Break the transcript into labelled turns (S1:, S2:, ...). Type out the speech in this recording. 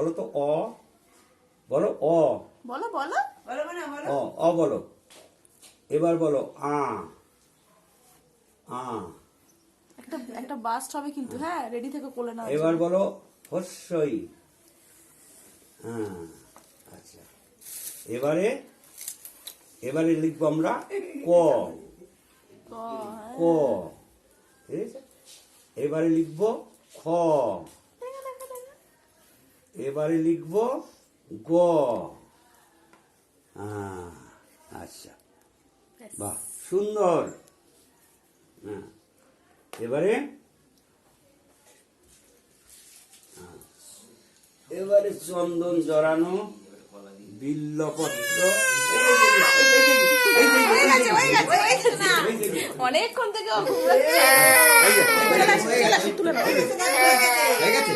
S1: বলো তো অ, বলো অ,
S2: বলো বলো
S1: অ বলো। এবার বলো আ, আ।
S2: একটা একটা বাস্ট হবে কিন্তু, হ্যাঁ রেডি থেকে কোলে নাও।
S1: এবার বলো হস্যই। হ্যাঁ, আচ্ছা। এবারে এবারে লিখবো আমরা ক, ক, ঠিক আছে। এবারে লিখবো খ, এবারে লিখবো গ। আচ্ছা, বাহ, সুন্দর। হ্যাঁ, এবারে এবারে চন্দন জড়ানো বিল্লপত্র।
S2: অনেকক্ষণ থেকে
S1: হয়ে গেছে।